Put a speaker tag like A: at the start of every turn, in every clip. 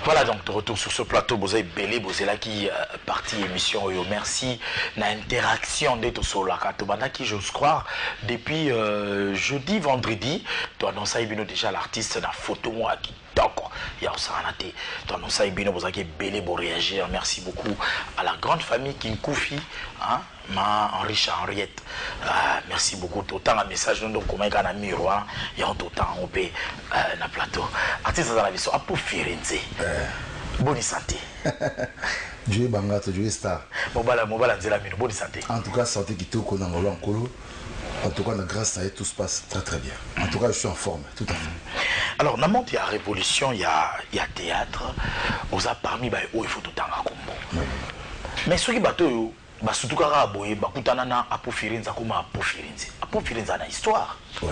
A: Voilà donc de retour sur ce plateau, vous avez belé, vous êtes là qui partie émission. Merci l'interaction des qui j'ose croire depuis jeudi, vendredi, tu annonces déjà l'artiste la photo moi qui d'accord. Il y a aussi un athée. Tu annonces vous avez belé pour réagir. Merci beaucoup à la grande famille qui Koufi, hein, ma Henriette. Merci beaucoup. Autant un message donc comment il y a un miroir, il y a autant on peut na plateau. Artiste dans la vision à pour Firenze. Bonne santé.
B: Dieu bangato, Dieu star.
A: Mobala nzela mino, bonne santé.
B: En tout cas, santé qui tourne en Ngolo Nkolo. En tout cas, grâce à elle, tout se passe très très bien. En tout cas, je suis en forme, tout à fait.
A: Alors, dans le monde, il y a révolution, il y a théâtre. Vous avez parmi où il faut tout le temps à Combo. Mais ceux qui battent, surtout quand aboye, bakutana na apofirinza kuma apofirinza. Apofirinza na histoire.
B: Ouais.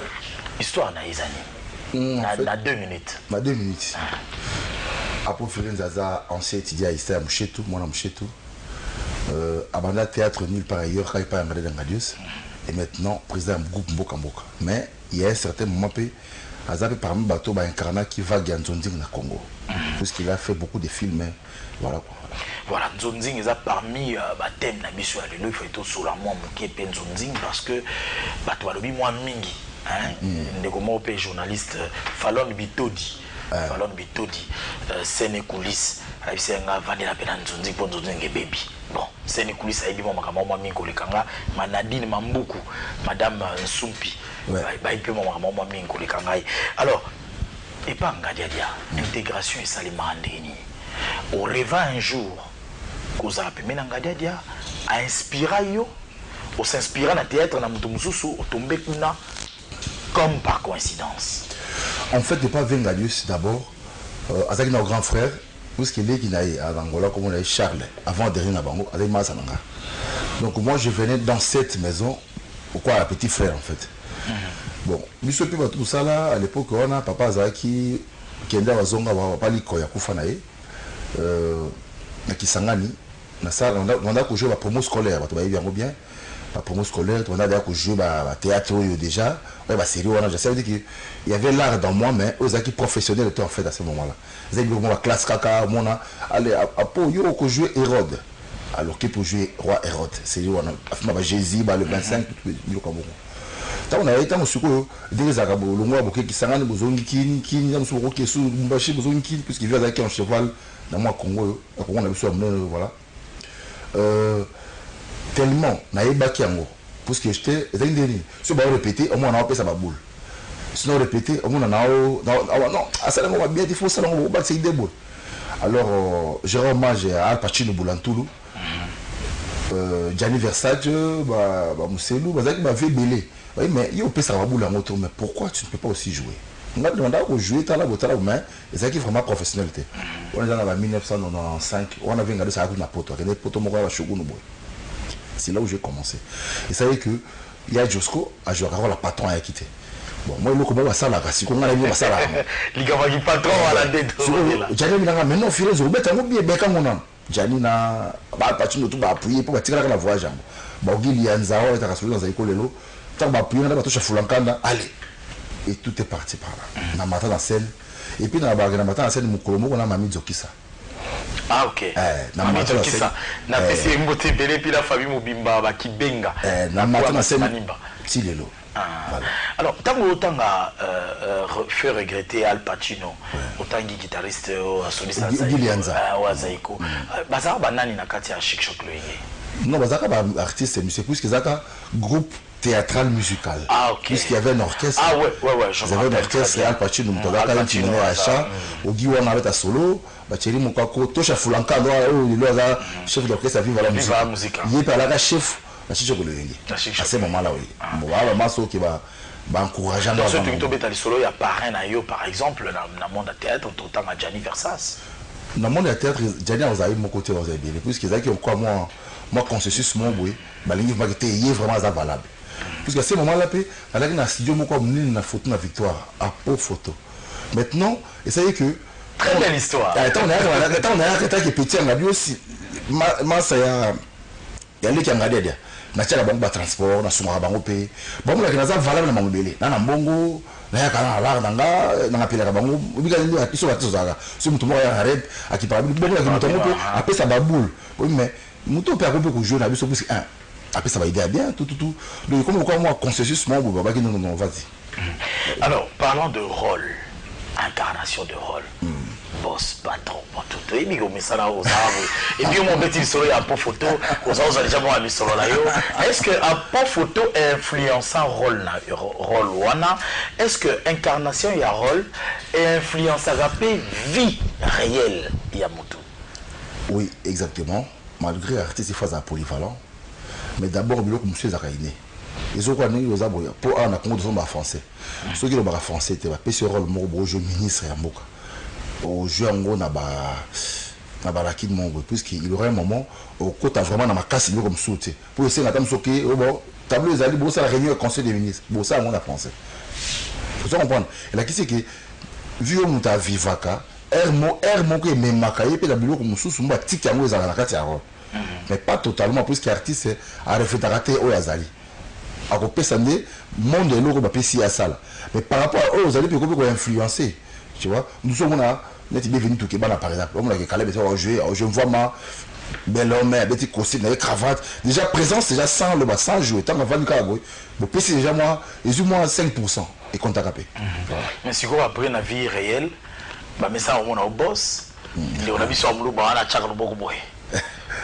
A: Histoire na izani. Na 2 minutes.
B: Na 2 minutes. Apofirinza za ancien étudiant ici à Mouchetou, moi à Mouchetou. Abanda théâtre nulle part ailleurs quand il parle dans Radius. Et maintenant président du groupe Mboka Mboka. Mais il y a un certain moment Azapé parmi bateau incarnat qui va à Nzonzing na Congo. Puisqu'il a fait beaucoup de films. Voilà quoi.
A: Voilà, Nzonzing est parmi thème na biso ya lelo il faut être sur la moi moké pe Nzonzing parce que bato balobi moi mingi hein ndeko mo pe journaliste Fallon Bitodi. Fallon Bitodi scène coulisses avec senga vandela pe na Nzonzing po Nzonzing baby. Bon, scène coulisses aibi mo makama mo mingi kolekanga Manadine Mambuku, madame Nsumpi. Alors, et pas Ngadiadia, intégration et salimandeni. Au rêve un jour, qu'on a appelé Ngadiadia, a inspiré yo, on s'inspira dans le théâtre, dans le Moussou, au tombé kuna, comme par coïncidence.
B: En fait, de pas Vengadius d'abord, avec nos grands frères, puisqu'il est qui à Angola, comme on a Charles, avant de venir à Bango, avec Massananga. Donc moi, je venais dans cette maison, pourquoi un petit frère en fait. Bon, monsieur Piba tout ça là, à l'époque, on a papa Zaki, qui est dans Zonga, papa Likoya Koufanae, qui s'engani, on a joué la promo scolaire, tu vas bien, la promo scolaire, on a déjà joué le théâtre déjà, la série, ça veut dire qu'il y avait l'art dans moi, mais aux acquis professionnels étaient en fait à ce moment-là. Vous avez vu la classe Kaka, on a allé à Poyo, on a joué Hérode. Alors qu'il pour jouer roi Hérode, c'est lui, on a Jésus, le 25, le Cameroun. On a été en secours des Arabes, le mois qui s'en allait aux Ongikini, qui n'y a pas de sous Mbaché, aux Ongikini, puisqu'il vient avec un cheval dans moi Congo, on a besoin de voilà. Tellement, n'a pas Kiango, parce que j'étais, si on va répéter, au moins on a appelé ça ma boule. Sinon répéter, au moins on a non, à ça on va bien, il faut ça, on va battre c'est des boules. Alors, je rends hommage à Al Pacino Boulantoulou, Gianni Versace, Mousselou, Bazaki m'a fait belé. Oui, mais il y a un boule en moto, mais pourquoi tu ne peux pas aussi jouer? On a demandé à jouer, tu as la main, et c'est qui vraiment professionnalité. On est dans la 1995, on avait regardé ça avec ma pote, c'est là où j'ai commencé. Et ça veut dire qu'il y a Josco, à jouer la patron à quitter. Bon, moi, je commence à ça là, si on a vu ça là.
A: Les gars, qui patron à la tête.
B: J'allais me dire, mais non, Firenze, vous mettez un bien, bien comme on a. Jani na patron tout va appuyer pour tirer la voie jambe. Bon, il y a un zao, il y a un zao dans l'école. Allez, et tout est parti par là. On a matin dans la scène, et puis dans la matin dans la scène, on a Mami Zokissa.
A: Ah, ok. Mami Zokissa. On a fait une beauté belle, puis la famille Mobimba, qui benga.
B: On a matin dans la scène, Tilelo.
A: Alors, tant autant fait regretter Al Pacino, autant que guitariste soliste Zaiko, Bazar Banani na Katia Chic Choc le.
B: Non, Bazar artiste, c'est plus que Zaka groupe théâtral musical.
A: Ah, ok.
B: Puisqu'il y avait un orchestre.
A: Ah, ouais.
B: Il y avait un orchestre et Al Pacino, Al Pacino, au Guiwan avec un solo, Bacheli Moukako, Tosha Fulanka, chef d'orchestre à Viva la musique. Il est par là, chef. À ce moment-là, oui. Voilà, Masso qui va encourager.
A: Dans ce truc, il y a parrain par exemple, dans le monde du théâtre, autant à Gianni Versace.
B: Dans le monde du théâtre, Gianni a eu mon côté, puisqu'ils ont encore moi, consensus, mon bruit, il est vraiment valable. Puisqu'à ce moment-là, il y a un studio, une photo, une victoire, à peau photo. Maintenant, et ça y est que.
A: Très belle histoire.
B: Attends, on a un qui est petit, on a dit aussi. Il y a un qui a regardé. Na tia bango ba transport na suma bango pe bon la kinaza valable na mangobele na mbongo na kana ala na pila ka bango bika ndi atiso batozaka so mutu mo ya arrête akipara bitu bongo la mutu mo apesa baboule mais mutu pe akope ko jouer na biso parce que après ça va aider bien tout donc comme quoi moi consensus moi baba qui non vas-y.
A: Alors parlons de rôle, incarnation de rôle. Boss, patron, tout et puis comme ça là aux arbres et puis mon petit soleil à photo aux autres déjà moi mis solo là yo. Est-ce que à pas photo influençant rôle wana est-ce que incarnation y a rôle et influence à vie réelle y a mutu?
B: Oui, exactement. Malgré artiste phase polyvalent mais d'abord biloko monsieur Zakaine. Ils ont connu aux arbres pour un accord de son français. Ceux qui l'ont français étaient pas ce rôle mon jeu ministre ya mboka. Au jeu en gros na la kid mon puisqu'il aurait un moment au côté vraiment dans ma casse il comme sauter pour essayer d'attendre ce qui bon tableau les alliés bon ça la réunion conseil des ministres bon ça on a français faut comprendre et là qui c'est que vu on ta vivaka mon que même makaye pe la bureau comme sous mba tic yango za la kati ya rôle mais pas totalement puisque artiste a refait rater au yazali a copé ça ne monde l'eau ba pesi à ça mais par rapport aux alliés peut ko influencer tu vois nous sommes là net il est venu tout Kebana par exemple on a que Caleb je vois ma belle homme avec petit costume avec cravate déjà présence déjà sans le bas sans jouer tant avant du cargo bon c'est déjà moi et moi 5% et compte à capé
A: mais si quoi après la vie réelle bah mais ça on a au boss on a vu sur le bas la chakra beaucoup boy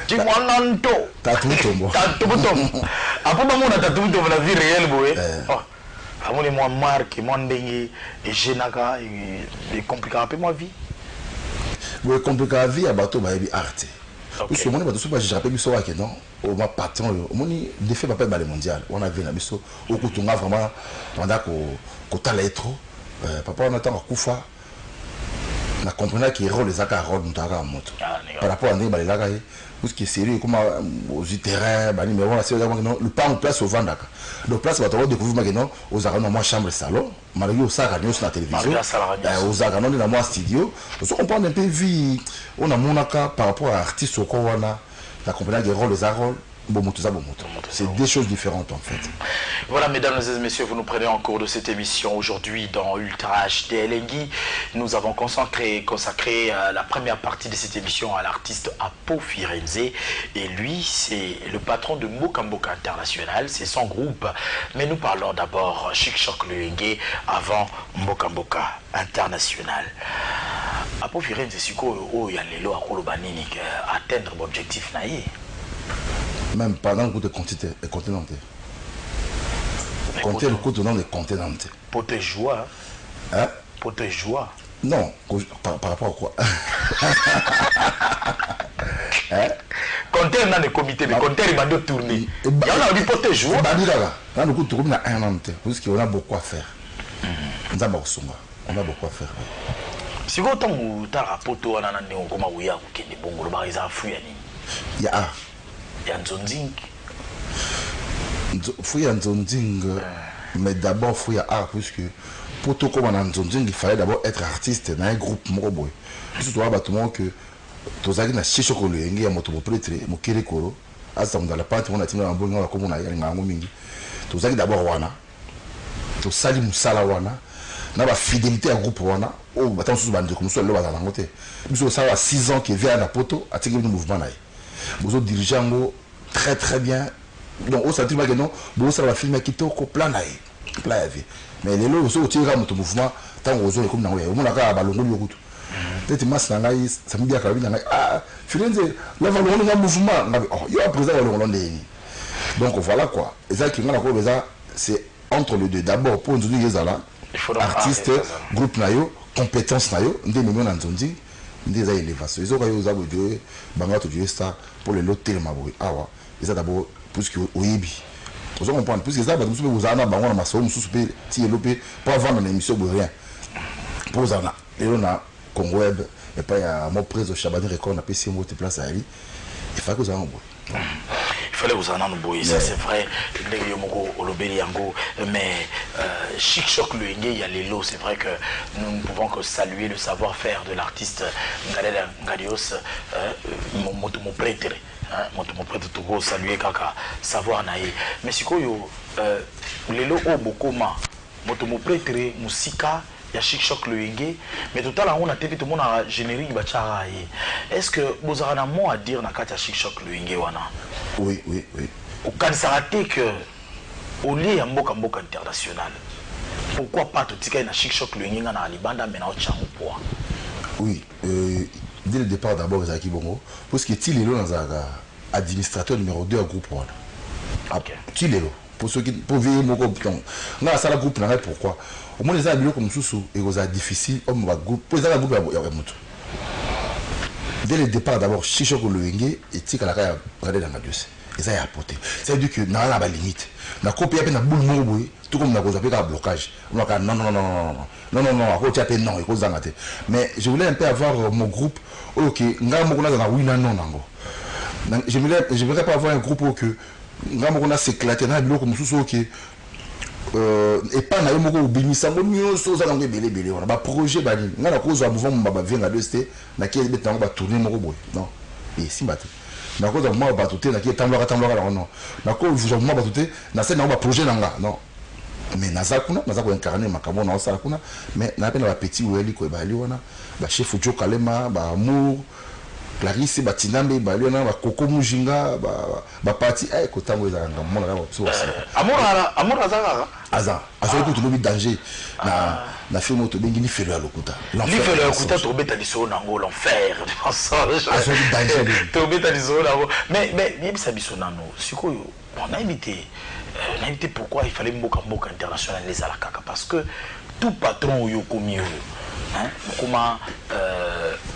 A: tu vois nanto
B: tatuto moi
A: après moi on a tatuto la vie réelle boy amoni moi marque moi ndenge et jenaka et compliqué un peu ma vie.
B: Oui, compliqué la vie à bateau bah et arte. Parce que moi bateau super j'ai rappelé biso que non au ma patron au moni défait pas le mondial on a vu na biso au kutunga vraiment pendant ko tala trop papa on attend kufa na comprendre que rôle les accords rôle ntaka moto par rapport à ndé ba la gaye parce que sérieux comme aux terrains bah numéro là c'est le pas en place au Vandaka donc place va découvrir maintenant aux arènes moi chambre salon malgré au ça radio sur la télévision aux arènes dans moi studio on comprend un peu vie on a monaka par rapport à artiste au Kowana la comprendre que rôle les rôles c'est des choses différentes en fait.
A: Voilà mesdames et messieurs, vous nous prenez en cours de cette émission aujourd'hui dans Ultra HD Lengui. Nous avons consacré la première partie de cette émission à l'artiste Apo Firenze et lui c'est le patron de Mboka Mboka International, c'est son groupe. Mais nous parlons d'abord Chic Choc Luenge avant Mboka Mboka International. Apo Firenze c'est quoi il y a les lois à Kolobanini atteindre l'objectif naïe.
B: Même pendant le coup de continent. Compter le coup de nom de continent.
A: Pour te jouer.
B: Hein?
A: Pour te jouer.
B: Non, par rapport à quoi? Hein?
A: Compter dans le comité, mais compter il va de tourner. Il y en a dit pour te jouer.
B: Dans le coup de tourner, il y a un an. Parce qu'on a beaucoup à faire. On a beaucoup à faire.
A: Si vous avez un rapport, on a un peu
B: il y a Fouya Nzonzing, mais d'abord Fouya art, puisque pour tout comme en Nzonzing, il fallait d'abord être artiste dans un groupe Moroboy. Surtout à bâtiment que tous les gens qui sont chez eux, ils ont été prêtres, ils ont été koro. À ce moment-là, pas tout le monde a été en bon comme on a eu en mingi. Tous les gens d'abord wana, tous sali musala wana, n'a pas fidélité à groupe wana. Oh, maintenant sous bande comme ça, le bas à l'angoté. Nous ça 6 ans qui vient à la poto, à tirer le mouvement là. Vous êtes dirigeant très très bien. Donc, au centre, vous savez, film qui est au plan là. Mais les lots, vous tirez votre mouvement, tant que vous êtes comme dans le monde, vous avez un ballon de route. Peut-être que ça me dit que ah, Firenze, là, vous avez un mouvement. Il y a un président de l'Hollande. Donc, voilà quoi. Et ça, c'est entre les deux. D'abord, pour nous dire, artiste, groupe nayo, compétence nayo, des millions d'anzondi. Des élévations. Ils ont eu ça pour les lots tellement beaux. Ah ouais. Ils ont d'abord plus que au Ibi. Vous comprenez plus que ça, vous avez un bangon à ma soeur, si vous avez pas vendre une émission pour rien. Pour ça, et on a Congo Web, et pas à mon presse au Chabani Record, on a payé 6 mois de place à Ali. Il fallait que vous ayez un beau.
A: Il fallait que vous en ayez un ça c'est vrai. Mais Chic Choc Luenge, il y a les lots. C'est vrai que nous ne pouvons que saluer le savoir-faire de l'artiste Ngadela Ngadios, mon prêtre. Mon prêtre Togo, saluer Kaka, savoir naïe. Mais c'est quoi les lots au Bokoma moto mo prêtre musika ya Chic Choc Loenge mais tout à l'heure on a TV tout le monde a générique bachara est-ce que vous avez un mot à dire na kati ya Chic Choc Loenge wana?
B: Oui.
A: Au cas que au lieu ya mboka international pourquoi pas tout tika na Chic Choc Loenge na libanda mais na ochango poa?
B: Oui, dès le départ d'abord Zaki Bongo parce que Tilelo dans administrateur numéro 2 à groupe wana. OK. Tilelo pour ceux qui pour vivre mon groupe na ça la groupe na pourquoi au moins les amis comme sous et aux difficile homme va groupe pour ça la groupe ya moto. Dès le départ d'abord Chic Choc Loenge et tika la kaya regarder dans la dossier. Et ça y a apporté. Ça veut dire que na la limite. Na copie à na boule mon boy tout comme na cause avec un blocage. Non, à côté à non, il cause d'angaté. Mais je voulais un peu avoir mon groupe. Ok, nga mo na na oui non nango. Je voudrais pas avoir un groupe que nga mo na s'éclater na biloko mususu ok. Et pas na yo moko obimisa ngo nyonso za nango belé wana ba projet ba ni nga na cause wa mouvement ba venga de sté na ki betango ba tourner moko boy. Non. Et si batte. Na cause moi ba touter na ki tambloka non. Na cause vous moi ba touter na c'est na ba projet nanga non. Mais naza ko incarner makambo na osala kuna mais na pe na ba petit weli ko ba liwana ba chef Ojo Kalema ba amour Clarisse ba Tinambe ba liwana ba Koko Mujinga ba parti ay ko tango za ngam mona ba so
A: amour
B: aza ko to lobi danger na film to bengi ni felo ya lokuta
A: l'enfer ya lokuta to beta liso nango l'enfer de passage danger to beta liso nango mais yebisa biso nano sikoyo on a invité pourquoi il fallait mboka international les alakaka parce que tout patron yo komi yo hein comment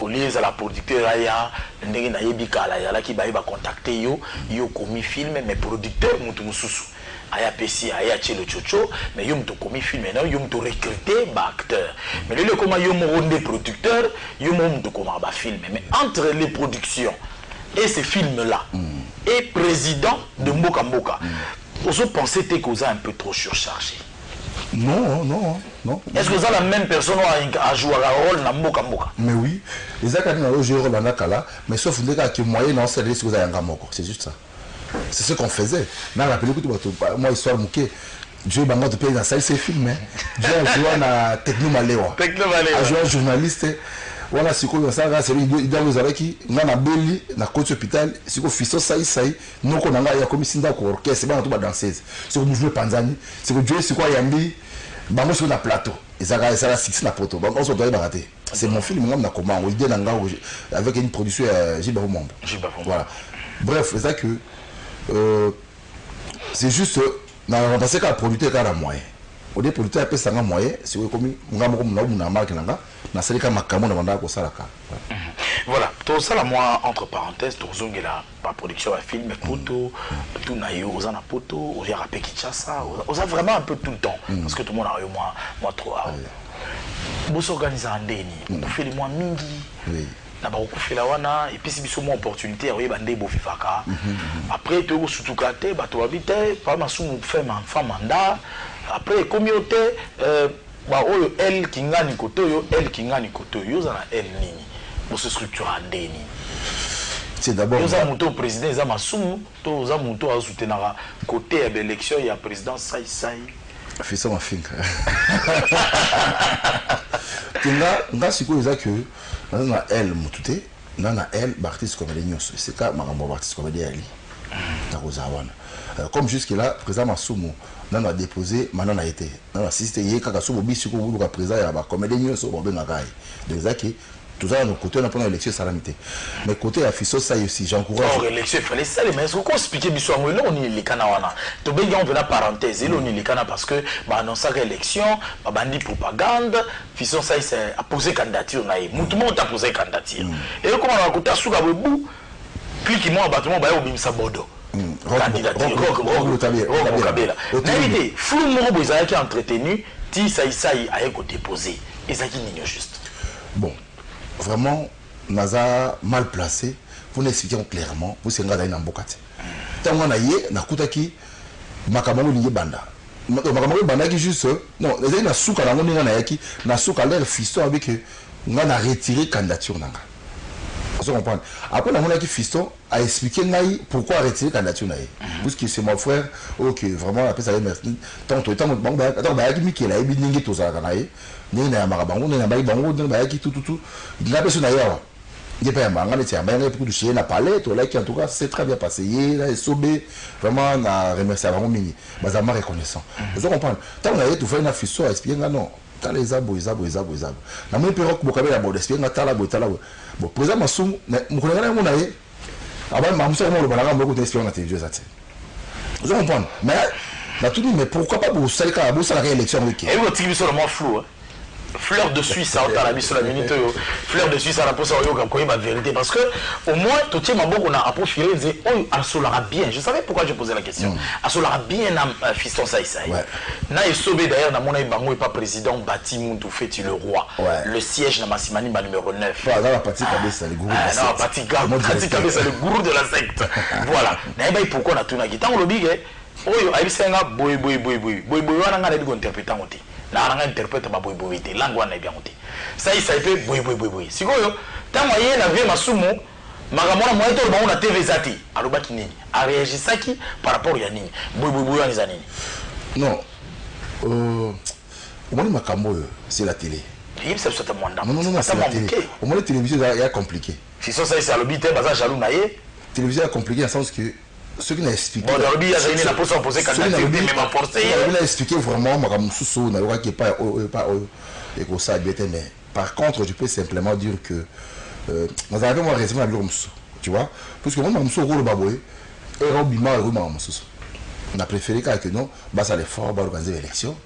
A: au lieu à la producteur aya ndenge na yebika la ya ki ba contacter yo komi film mais producteur mutu mususu aya pesi aya chelo chocho mais yo mutu komi film na yo mutu recruter ba acteur mais le comment yo mo ronde producteur yo mo mutu koma ba film mais entre les productions et ces films là et président de Mboka vous pensez que vous êtes un peu trop surchargé?
B: Non.
A: Est-ce que vous avez la même personne à jouer un rôle dans Mboka?
B: Mais oui, les académies ont joué un rôle dans Nakala, mais sauf que moyen dans ce que vous avez un gamoko. C'est juste ça. C'est ce qu'on faisait. Dans la pellicule, moi, histoire mouké. Dieu m'a de payer dans ça, c'est filmé. Dieu a joué à Techno Maléwa. A joué un journaliste. Voilà ce que ça c'est il doit vous avec qui na beli na côté hôpital ce que fiso sai non qu'on a ya comme sinda ko orchestre ba tout ba danseuse ce que nous jouer panzani ce que Dieu c'est quoi yambi ba mo sur la plateau et ça la six na poto ba on se doit rater c'est mon film ngam na comment on idée nanga avec une production Jiba Mombo voilà bref c'est ça que c'est juste na passer qu'à producteur qu'à moyen au dé producteur peut ça moyen c'est comme ngam na marque nanga.
A: Voilà, tout ça là moi entre parenthèses, tout ça la production à film, photo, tout naïo, aux ana photo, aux rapé Kinshasa, aux a vraiment un peu tout le temps parce que tout le monde a eu moi trop. Vous s'organisez en déni, vous faites les mois mingi. Na ba ko fait la wana et puis si biso mo opportunité à bande bo fifaka. Après tu surtout katé ba to habiter pas masu faire mandat. Après communauté bah oyo elle kingani koto yo elle kingani koto yo za na elle nini pour se structurer ndeni
B: c'est d'abord
A: yo za muto président za masumu to za muto a soutenir côté ya élection ya président sai
B: fait ça ma finka nga siko za que na elle mutute na elle artiste comme les nyos c'est ka makambo artiste comme les ali ta rozawana comme jusque là président masumu on a déposé, maintenant on a été. On a assisté, il y a quelqu'un qui a dit que présent, il y a comme des nions sur le Benagaï. Donc, tout ça, nos côtés, on a pris l'élection salamité. Mais côté affiché, ça aussi, j'encourage.
A: Oh, l'élection, il fallait ça, mais est-ce qu'on explique l'histoire? Là, on est les Canawana. Tout bien, on veut la parenthèse. Là, on est les Cana parce que, annoncer l'élection, bandi propagande, Fisson, ça, c'est à poser candidature. Tout le monde a posé candidature. Et comment on a écouté à Sougabou, puis qui m'a abattu, bah, au Bimsa Bodo. Candidature flou moko ezalaki entretenu ti saïsaï ayeko déposé ezalaki nini juste
B: bon vraiment naza mal placé pour n'expliquer clairement pour senga dai na mboka te tango na ye nakutaki makambo lingi banda makambo banda ki juste non ezali na suka nango ninga na yaki na suka l'air fiston avec nga na retirer candidature nanga Vous comprenez? Après, on a qui fiston a expliqué pourquoi retirer la candidature. Parce que c'est mon frère, ok, vraiment, après ça, merci. Tant que tant bon, attends, bah, qui est il n'y a tout ça, il n'y a marabango, il n'y a pas de tout. Il n'y a personne ailleurs. Il n'y a pas un manga, il y a un manga pour toucher la palette, en tout cas, c'est très bien passé. Il a sauvé, vraiment, on a remercié vraiment mini. Mais ça m'a reconnaissant. Vous comprenez? Tant qu'on a tout fait une fiston a expliqué, non. Dans les arbres, les arbres. La même période que vous avez la bonne espèce, vous avez la bonne. Bon, pour exemple, vous connaissez mon aïe. Avant, je me suis dit, vous avez beaucoup d'espèces dans la télévision. Vous comprenez? Mais pourquoi pas vous savez quand vous savez l'élection avec qui?
A: Et vous tirez sur le mot flou. Fleur de Suisse, ça a la sur la minute. Fleur de Suisse, ça a posé la vérité. Parce que, au moins, tout le monde a approché et dit, oh, Asolara bien. Je savais pourquoi je posais la question. Asolara bien, fiston Saïsa. Na et sauvé d'ailleurs, dans mon aïe, pas président, bâti Moutou Féti le roi. Le siège dans Massimani, numéro 9.
B: Dans la partie Kabessa, le gourou de la secte.
A: Non, partie Kabessa, le gourou de la secte. Voilà. Naïba, pourquoi on a tout na guitare? On le dit, oh, aïe, c'est un boy, on a dit qu'on interprète en côté. Na interprète ma boy te langue wana bien te ça il s'appelle boy sikoyo tant moyen na vie masumu makamona moyen to ba na TV zati alobaki nini a réagisaki par rapport ya nini boy wana za nini
B: non au moins makambo c'est la télé
A: il se soit mwanda
B: non c'est la télé au moins la télévision est compliqué
A: si ça c'est alobité baza jaloux na ye
B: télévision est compliqué dans le sens que ce qui n'a expliqué.
A: Bon, il y a une approche opposée quand il m'a forcé.
B: Il a expliqué vraiment, mais par contre, je peux simplement dire que nous avons raison à l'homme, tu vois, parce que moi, je suis le baboy, et on a préféré que non, bah ça l'effort, on va organiser l'élection,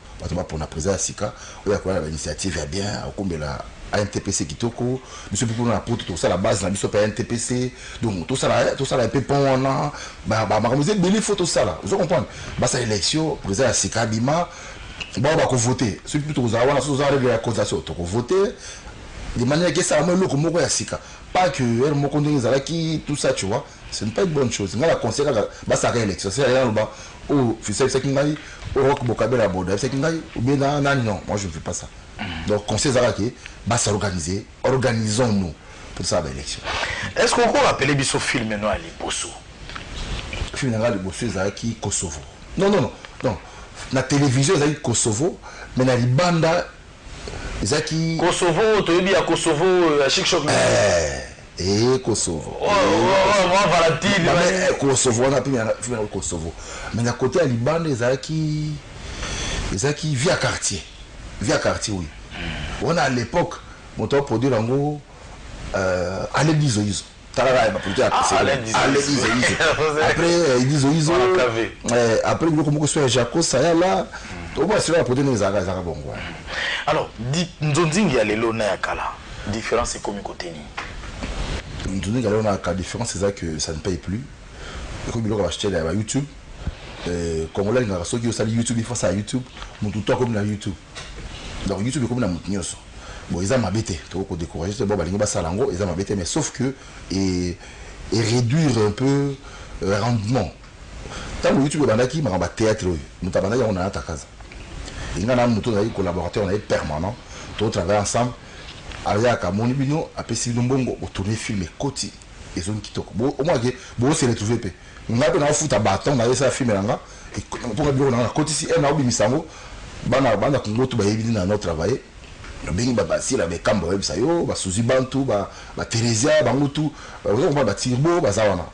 B: pour la présidence Sika, on a l'initiative est bien, on a NTPC Kitoko, monsieur Poukou na pour tout ça la base na biso pa NTPC donc tout ça la peu pont on a vous êtes béni photo ça là vous comprenez bah ça élection président Sika Bima bon on va voter celui plutôt vous avoir la règle la cotisation to voter de manière que ça même le moko ya Sika pas que elle moko ndinga qui tout ça tu vois ce n'est pas une bonne chose ngala conseil bah ça élection c'est rien là oh fils c'est kingai au rock bokabela boda c'est kingai ou bien non moi je ne fais pas ça. Donc, conseil Zaraki, va s'organiser, organisons-nous pour ça l'élection.
A: Est-ce qu'on peut appeler Bisso film maintenant à Liboso?
B: Film à Liboso, Zaraki, Kosovo. Non. La télévision, Zaraki, Kosovo, mais dans les bandes, Zaraki.
A: Kosovo, tu veux dire Kosovo, à Chic Choc.
B: Kosovo.
A: Moi, Valentine.
B: Kosovo, on a pu faire Kosovo. Mais à côté, à Liban, Zaraki via quartier. Via quartier, oui. On a à l'époque, on a produit en gros Alain Dizoïzo. Après, Dizoïzo. Après, il y a Jaco, ça y est là. Au moins, c'est là pour donner les agas.
A: Alors, Nzonzing y a les lonas à Kala. Différence, c'est comme côté ni.
B: Nzonzing y a les lonas à Kala. Différence, c'est ça que ça ne paye plus. Comme il a acheté à YouTube. Congolais, il y a ceux qui ont sali YouTube, il faut ça à YouTube. Mon tout comme la YouTube. Donc YouTube est comme la montagne. Bon, ils ont m'habité. Tu vois, décourager, c'est bon, ils ont m'habité, mais sauf que et réduire un peu le rendement. Tant que YouTube est qui m'a théâtre, nous t'abandonner on a à ta casa. Il y a un collaborateur, on est permanent. Tout travaille ensemble. Avec un Kamoni Bino, après si nous bongo, on tourne film et côté et zone qui toque. Bon, au moins que bon c'est retrouvé pe. On a pas foot à bâton, on a ça film là. Et pour bien on a côté si un obi misango. Bana Congo tout ba évident dans notre travail. Le bengi ba si la be kamba web sayo, ba suzi bantu, ba Teresia, ba mutu, ba tirbo, ba zawana.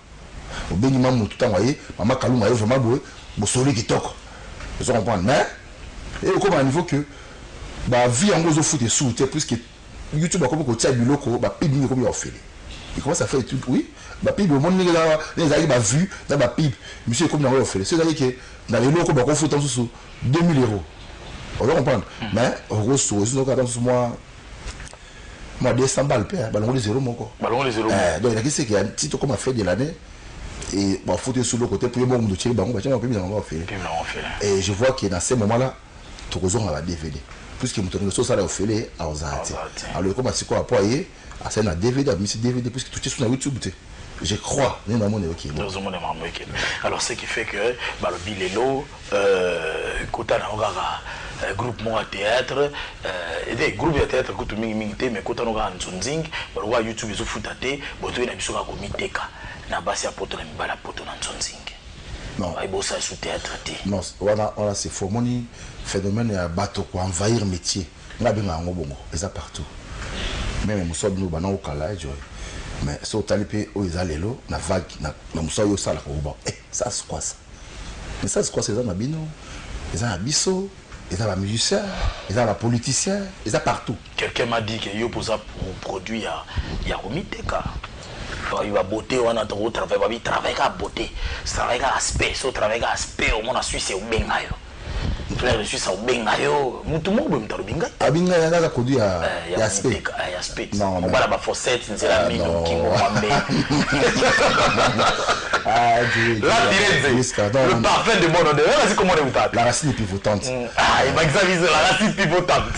B: Le bengi mamu tout envoyé, maman Kaluma yo vraiment boé, bo soli qui toque. Vous comprenez mais et comme à niveau que ba vie en gros foot et sous plus que YouTube a comme ko tia biloko ba pib comme yo fait. Il commence à faire tout oui, ba pib au monde les aïe ba vu, dans ba pib, monsieur comme yo fait. C'est à dire que dans les locaux ba ko foot en sous 2000 €. On va comprendre. Mais, en gros, si nous regardons sur moi 200 balles, ballon les 0 mon corps.
A: Ballon les 0.
B: Donc, il y a qui c'est qu'il y a un petit comme a fait de l'année. Et bon, faut sur le côté pour le moment de tirer, on va faire. Et je vois que dans ces moments-là, tout le monde a DVD. Puisque nous avons ça là au fait, à Ozati. Alors, comme c'est quoi à poyer, à ça na DVD, à Miss DVD, puisque tout est sur YouTube. Je crois,
A: alors ce qui fait que le bilélo, Kota na Ogara, groupe moi théâtre des groupes de théâtre que tout mingi mais quand on a un zonzing on YouTube ils ont fouté boto na biso ka komiteka na basi ya poto na mibala poto na zonzing
B: non
A: ay bossa sous théâtre
B: non voilà c'est faux moni phénomène ya bato ko envahir métier nga benga ngo bongo eza partout même musob no bana okala joy mais so talipe o ezalelo na vague na musob yo sala ko bon ça c'est quoi ça mais ça c'est quoi c'est ça na bino eza na biso eza ba musicien eza ba politicien eza partout
A: quelqu'un m'a dit que yo pour ça produit ya komiteka il va beauté on a trop travail travail à beauté travail à aspect so travail à aspect au monde en Suisse c'est au bengayo je suis au bengayo mutu mo be mtaro binga
B: abinga ya ka produit ya aspect
A: non on va la fossette c'est la mine kingo mambe le parfum de bon odeur là c'est comment on dit
B: la racine pivotante
A: il va examiner la racine pivotante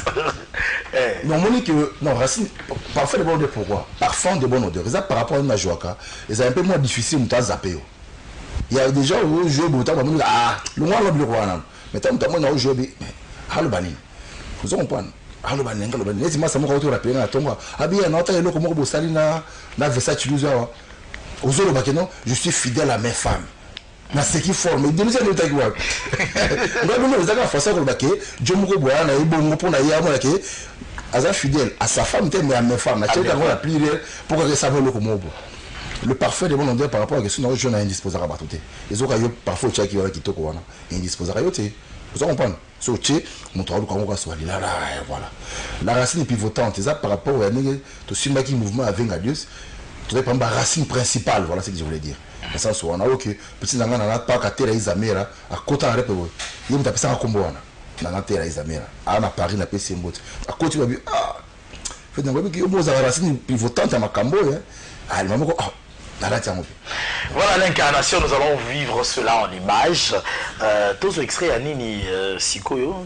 B: non monique non racine parfum de bon odeur pourquoi parfum de bon odeur ça par rapport à une joaka et c'est un peu moins difficile de zapper il y a des gens où je veux le moi le roi mais tant que moi na aujourd'hui halo bani vous comprenez halo bani ngalo bani neti masa moko otora pena tonga abia na otayelo ko moko bosali na Versace Luza ozolo bakeno je suis fidèle à mes femmes na ce qui forme de nous le taki wa ngalo no zaka fasa ko baké je moko boya na ibongo pona ya mo ke aza fidèle à sa femme mais à mes femmes na tcheka ko la plire pour que ça vole ko mobo le parfait de bon odeur par rapport à question de jeune indisposable à batouté les autres yo parfois tchaki qui wala kitoko wana indisposable yote vous comprenez so tché mon travail comme on soit là voilà la racine pivotante ça par rapport à to simbaki mouvement avec Dios tu prendre la racine principale voilà ce que je voulais dire dans sens où on a OK petit nanga na pas ka tera izamera à côté en repe yo mta pesa kombo wana na tera izamera ana Paris na pesa mbote à côté ba fait dans que yo boza racine pivotante à makambo ah maman ko
A: voilà l'incarnation, nous allons vivre cela en images. Tous les extraits à Nini Sikoyo.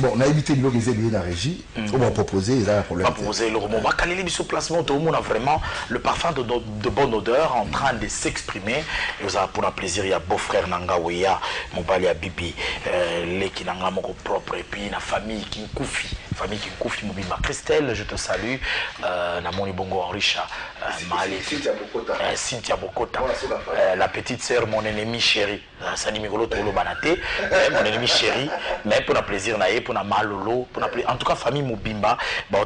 B: Bon, on a évité de l'organiser la régie. On va proposer, il y a un problème.
A: On va proposer le roman. On va caler les placement. Tout le monde a vraiment le parfum de bonne odeur en train de s'exprimer. Et vous avez pour un plaisir, il y a beau-frère Nanga Ouya, mon bali à Bibi, les qui n'ont pas propre, et puis la famille qui me confie. Famille qui me confie, Mobimba Christelle, je te salue. Namoni Bongo Henricha, Cynthia Bokota, la petite sœur, mon ennemi chéri. Sani Migolo Tolo Banate, mon ennemi chéri. Mais pour un plaisir, pour la malolo, pour en tout cas famille Mobimba,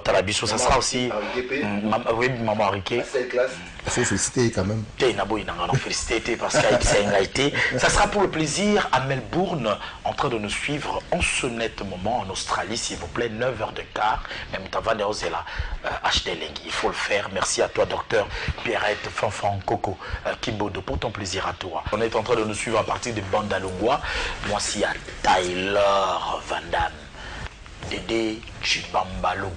A: Tarabiso, ça sera aussi maman Riquet.
B: Il faut féliciter quand même.
A: Féliciter parce qu'il a été. Ça sera pour le plaisir à Melbourne, en train de nous suivre en ce net moment en Australie, s'il vous plaît, 9h de quart. Même Tavan de Rosella, acheter Lengi, il faut le faire. Merci à toi, docteur Pierrette Fanfan Coco Kimbodo, pour ton plaisir à toi. On est en train de nous suivre à partir de Bandalungwa. Moi, c'est à Tyler Van Damme. Dédé Chibambalo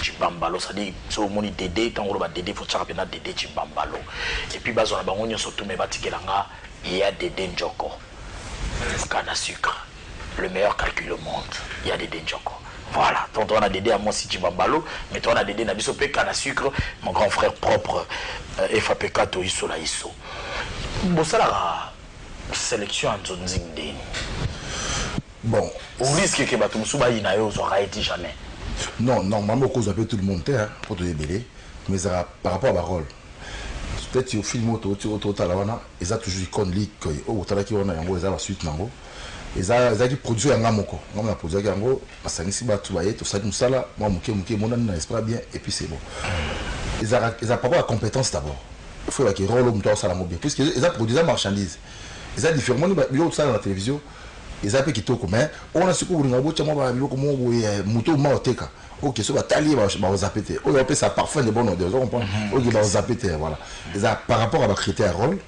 A: Chibambalo, ça dit so moni Dédé tant on va Dédé faut chaque pena Dédé Chibambalo et puis bazona bango surtout mais batikelanga il y a Dédé Njoko canne à sucre le meilleur calcul au monde il y a Dédé Njoko voilà donc on a Dédé à moi si Chibambalo mais toi on a Dédé Nabiso pe canne à sucre mon grand frère propre FAPK to iso la iso bosala sélection en zone zingdeni.
B: Bon,
A: au risque que Batumsuba ina yo aura été jamais.
B: Non, normalement cause un peu tout le monde hein, pour te débeller, mais ça, par rapport à Barol. Peut-être au film auto talawana, ils a toujours icône lit que au talaki wana yango ils a la suite nango. Ils a qui produit un gamoko. On a produit un yango, asanisi ba tubaye to sali musala, moi muke mon na esprit bien et puis c'est bon. Ils a pas rapport à compétence d'abord. Il faut que rôle au mto sala bien puisque ils a produit la marchandise. Ils a différemment yo ça dans la télévision. Ils appellent kitoko mais on a ce qu'on a beau chama ba biloko mo muto ma oteka OK so ba tali ba zapete on appelle ça parfum de bonne odeur on comprend OK ba zapete voilà ils a par rapport à la critère rôle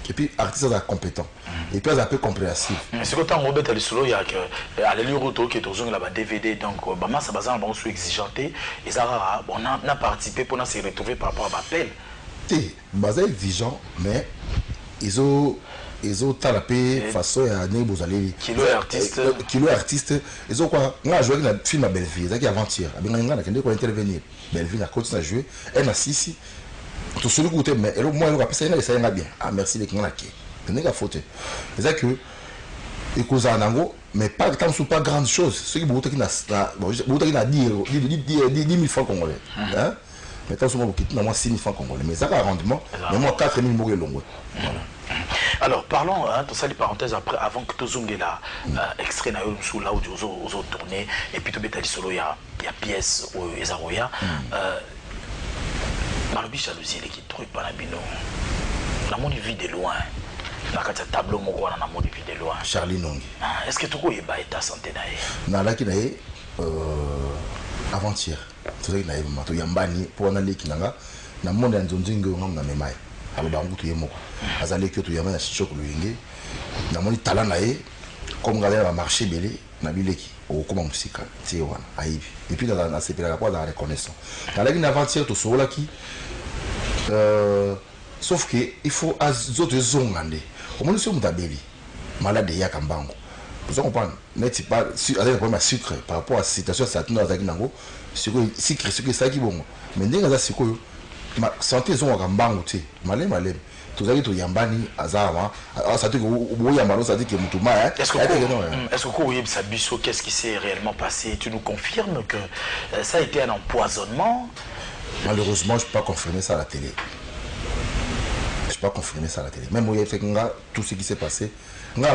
B: et puis artiste compétent et puis ils appellent compréhensif
A: c'est quand on rebête le solo il y a que à l'élu retour qui est aux là ba DVD donc ba massa bazan ba sou exigenté ils a on a participé pour se retrouver par rapport à l'appel
B: bazan exigeant mais ils ont talapé façon à né vous allez kilo artiste ils ont quoi moi joué dans film à Belleville ça qui avant-hier abinga na ko intervenir Belleville a continué à jouer elle a six tout celui côté mais elle moi elle a passé ça bien ah merci les qui ont laqué n'est pas faute c'est ça que et cause en ango mais pas tant sous pas grande chose ce qui beaucoup qui n'a dire 10 000 francs congolais hein mais tant sous moi qui moi 6 000 francs congolais mais ça va rendement mais moi 4 000 mourés longs voilà.
A: Alors parlons hein, dans ça les parenthèses après avant que tu zongé là extrait na yo sous là où aux tourner et puis tu betali solo il y a pièce au ezaroya Marubi jalousie les qui truc pas na bino na mon vie de loin na kata tableau moko na mon vie de loin
B: Charlie Nongi
A: est-ce que tu ko yeba état santé na ye
B: na la ki na ye avant-hier tu sais na ye mato yambani pour na leki nanga na monde nzonzingo ngam na memai aloba ngutu ye moko azali que tu yama na choc luinge na moni talent na ye comme galera va marcher belé na bileki au koma musika ti wana aibi et puis na sepela kwa da reconnaissance na la ki na avant-hier to sola ki sauf que il faut az autres zongande au moins sur mutabeli malade ya kambango vous comprenez n'est pas avec le problème sucre par rapport à la situation ça tient avec nango sucre ça qui bon mais ndenge za sikoyo ma santé zo kambango ti malem tozali to yambani azama ça dit que au yambalo ça dit que mutuma
A: est-ce que ko yebisa biso qu'est-ce qui s'est réellement passé tu nous confirmes que ça a été un empoisonnement
B: malheureusement je peux pas confirmer ça à la télé même où il y a tout ce qui s'est passé non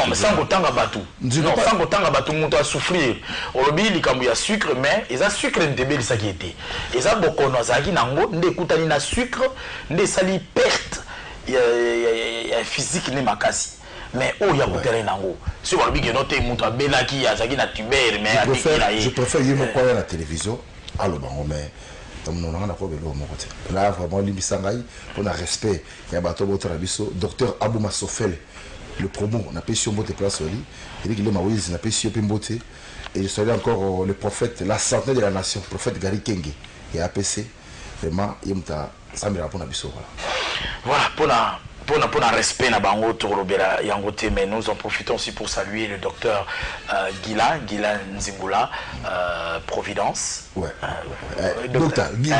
A: mais sans autant bateau non sans autant bateau monte à souffrir olobi likambu ya sucre mais eza sucre ndebeli ça qui était eza bokono zaki nango ndekutani na sucre ndesali perte ya physique ne makasi mais oh il y a coûté nango si olobi que note monte à belaki azaki na tuber mais
B: je préfère y me croire à la télévision allo bango mais là vraiment l'imbisangai pour un respect il y a bateau votre abisso docteur Abouma Sofel le promo on a payé sur mbote place oli il dit qu'il est maouise on a payé sur mbote et je salue encore le prophète la santé de la nation prophète Gary Kenge et APC vraiment il m'a samedi pour abisso
A: voilà pour un respect na bango torobera yangote mais nous en profitons aussi pour saluer le docteur Gila Nzingula Providence
B: docteur Gila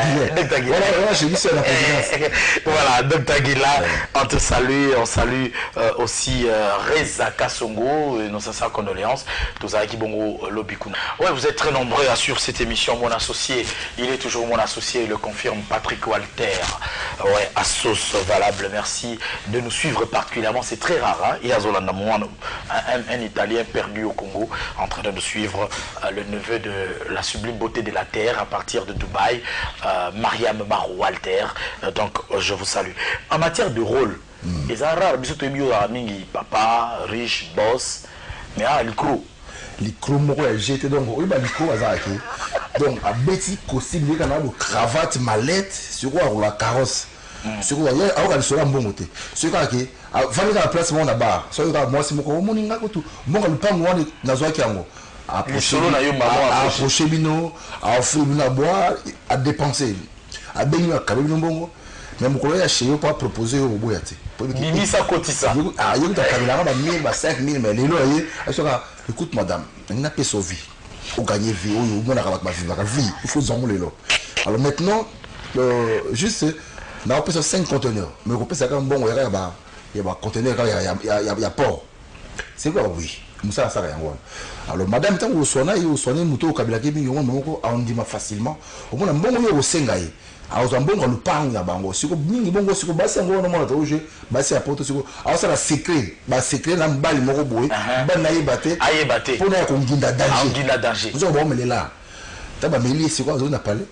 B: voilà j'ai vu ça la Providence
A: voilà docteur Gila on te salue on salue aussi Reza Kasongo nos sincères condoléances tous avec Bongo Lobikuna ouais vous êtes très nombreux à suivre cette émission mon associé il est toujours mon associé il le confirme Patrick Walter ouais à sauce valable merci de nous suivre particulièrement, c'est très rare. Hein? Il y a un Italien perdu au Congo en train de suivre le neveu de la sublime beauté de la terre à partir de Dubaï, Mariam Marou Walter. Donc je vous salue. En matière de rôle, les rares, papa, riche, boss, mais
B: l'icro moko ya jeté donc oui bah l'icro azaki donc a beti costume il y a une cravate mallette sur quoi la carrosse sur quoi il y a un sola mbongo te sur quoi qui vani dans la place mon bar sur quoi moi c'est mon ko moninga ko tu mon le pas moi na zoaki yango approcher bino à offrir bino à boire à dépenser à bénir à kabino mbongo mais mon collègue chez eux pas proposer au boyate
A: Mimi ça cotisa
B: ah il y a kabila ba 1000 ba 5000 mais les loyers écoute madame il n'a pas sauvé au gagner vie au moins la vie il faut en les alors maintenant juste on a pris 5 conteneurs mais on peut ça quand bon il y a conteneur il y a port c'est quoi oui Moussa ça rien alors madame tant vous soignez moto au kabila qui bingo moko on dit facilement au moins bon yo sengai alors bon le pan na bango siko mingi bongo siko basi ngo na mona toje basi ya poto siko alors ça la secret ba secret na mbali moko boye ba na yebate pour na ko nginda danger vous avez bon là taba meli siko zo na parler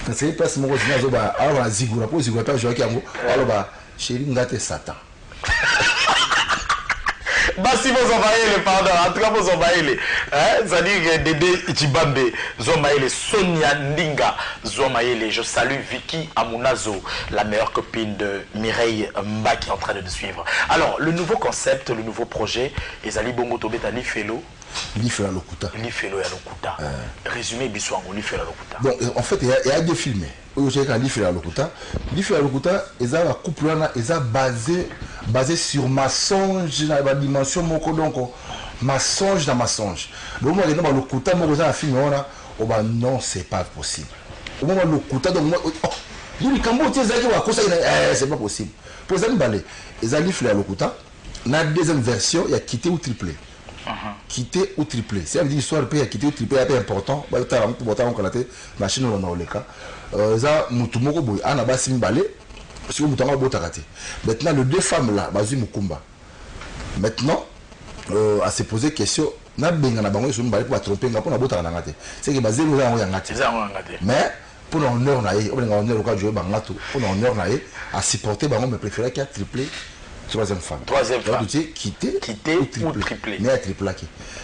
B: parce que place moko zina zo ba alors zigura po zigura pa joki yango alors ba chéri ngate satan
A: Basi vous envoyez le pardon, en tout cas vous envoyez les, c'est-à-dire que Dédé Ichibambe, Zomaïle, Sonia Ndinga, Zomaïle, je salue Vicky Amunazo, la meilleure copine de Mireille Mba qui est en train de nous suivre. Alors, le nouveau concept, le nouveau projet, Ezali Bongo Tobeta Lifelo.
B: Lifelo Lokuta.
A: Lifelo Lokuta. Résumé Biswango, Lifelo Lokuta.
B: Donc, en fait, il y a deux films. Lifelo Lokuta. Lifelo Lokuta, ils ont un couple là, ils ont basé sur mensonge dans la dimension moko donc mensonge dans mensonge. Le moment où le Lokuta, moi j'ai un film là, oh bah non c'est pas possible. Au moment où le Lokuta donc moi, il dit quand vous dites ça c'est pas possible. Pour ça ils ont Lifelo Lokuta. la deuxième version, il y a quitté ou triplé. Quitter ou triplé. C'est une histoire il y a quitté ou triplé, c'est important. La Chine, on a le cas. Ça, nous tout le monde, on a basé balé. Maintenant, les deux femmes là, Bazu Mukumba. Maintenant, à se poser question, na benga na bango sur mbali pour tromper nga pour na bota na ngate. C'est que basé nous avons ngate. Mais pour l'honneur na yé, on a honneur au cas jouer bangato. Pour l'honneur na yé, à supporter bango me préférait qu'il y a triplé. Troisième femme.
A: Troisième femme.
B: Quitter
A: ou triplé.
B: Mais il y a triplé.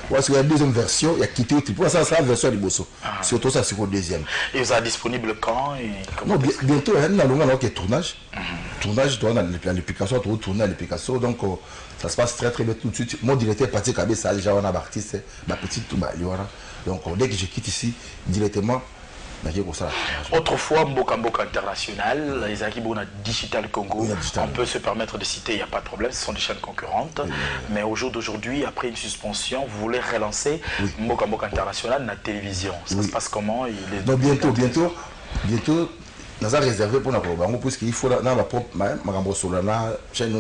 B: Parce qu'il y a la deuxième version, il y a quitté ou triplé. Ça, c'est la version du Bosso. Surtout ça, c'est le deuxième.
A: Et vous êtes disponible quand
B: non, bientôt, il y a un tournage. Tournage, on a l'application, on tourne à l'application. Donc, ça se passe très très bien tout de suite. Mon directeur est parti à ça, déjà, on a artiste, ma petite, donc, dès que je quitte ici, directement,
A: autrefois, Mboka International, les équipes Digital Congo, on peut se permettre de citer, il n'y a pas de problème, ce sont des chaînes concurrentes. Mais au jour d'aujourd'hui, après une suspension, vous voulez relancer Mboka International dans la télévision. Ça se passe comment?
B: Donc bientôt, nous avons réservé pour nous, puisqu'il faut dans ma propre chaîne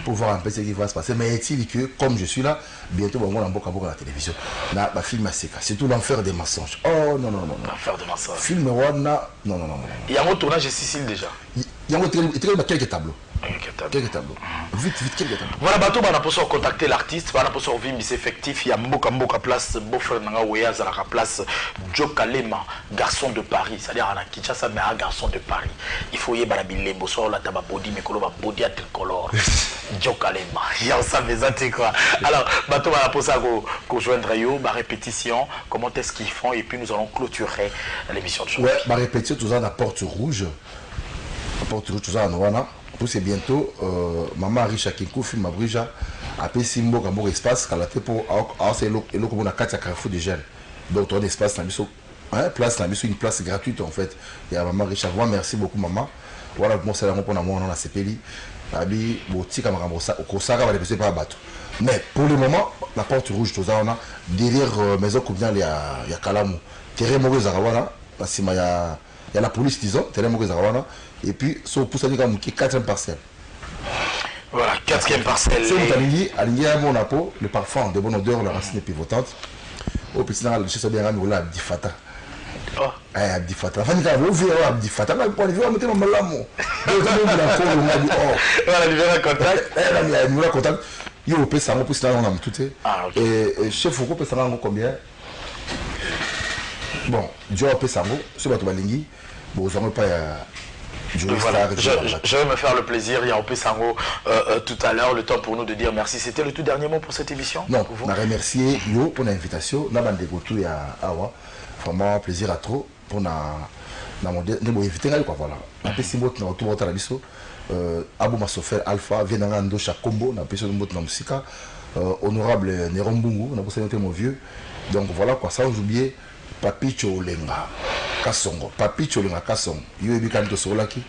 B: pour voir un peu ce qui va se passer. Mais est-il que, comme je suis là, bientôt, on va voir la télévision. Ma film c'est tout l'enfer des mensonges. Oh non.
A: L'enfer des mensonges.
B: Film non.
A: Il y a un tournage de Sicile déjà.
B: Il y a quelques tableaux. Quelques tableaux. Vite, quelques tableaux.
A: Voilà, bateau, on a pour contacter l'artiste, on a pour vivre c'est effectif. Il y a Mboka place, beau-frère Nanga Ouéaz à la place, Joe Kalema, garçon de Paris. C'est-à-dire, on a Kinshasa, mais un garçon de Paris. Il faut y avoir un bosso, la taba body, mais qu'on va body à tricolore. Joe Kalema. Il y a ça, mais ça, quoi. Alors, bateau, on a pour ça qu'on joindre yo, ma répétition, comment est-ce qu'ils font, et puis nous allons clôturer l'émission de jour.
B: Ouais, ma répétition, tout ça, la porte rouge. La porte rouge, tout ça, on a. C'est bientôt maman Richa Kinkouf ma brija après Simbo Gambo espace quand la pour c'est le comme on a 4 carrefour de jeunes donc on espace dans biso place dans biso une place gratuite en fait et à maman Richa merci beaucoup maman voilà mon salaire pour moi on a CPLI abi boutique à maman ça au ça va déposer par bateau mais pour le moment la porte rouge tout ça on a derrière maison comme il y a Kalamu terrain mauvais zarawana parce qu'il y a la police disons terrain mauvais zarawana. Et puis, sur pour ça, il y a 4e parcelle.
A: Voilà, 4e parcelle.
B: C'est aligné à mon appôt, le parfum de bonne odeur, la racine pivotante. Au petit je sais bien, on a Abdifata. Abdifata. Enfin, il y a un Abdifata. On va mettre mon malamo.
A: Voilà, il y a un contact.
B: Il y a un contact. Il y a un peu ça, on peut se on a tout. Et chef Foucault peut savoir combien. Bon, Dieu a peu ça, ce bateau Balingi. Bon, vous n'avez pas.
A: Voilà. Je vais me faire le plaisir, il y a un peu Sango tout à l'heure, le temps pour nous de dire merci. C'était le tout dernier mot pour cette émission?
B: Non, on a remercié Yo pour l'invitation. On a demandé à Awa. Vraiment plaisir à trop pour inviter quoi voilà. Après si mot na autour de la biso Abou Massofer Alpha Venangando Chakombo na peso mot na musika honorable Nerombungu na posé mon vieux. Donc voilà quoi ça oublier Papi Cholenga Kasongo, Papi Cholenga Kasongo. Yo ebikanto solaki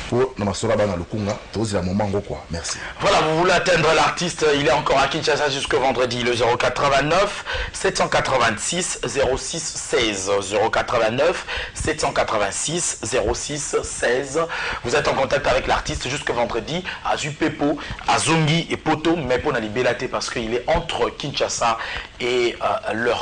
B: pour na masola bana lukunga, tozi la moment quoi. Merci.
A: Voilà, vous voulez atteindre l'artiste, il est encore à Kinshasa jusqu'au vendredi, le 089 786 06 16 089 786 06 16. Vous êtes en contact avec l'artiste jusqu'au vendredi à Zupepo, à Zongi et Poto, mais pour n'aller Belate parce qu'il est entre Kinshasa et l'Europe.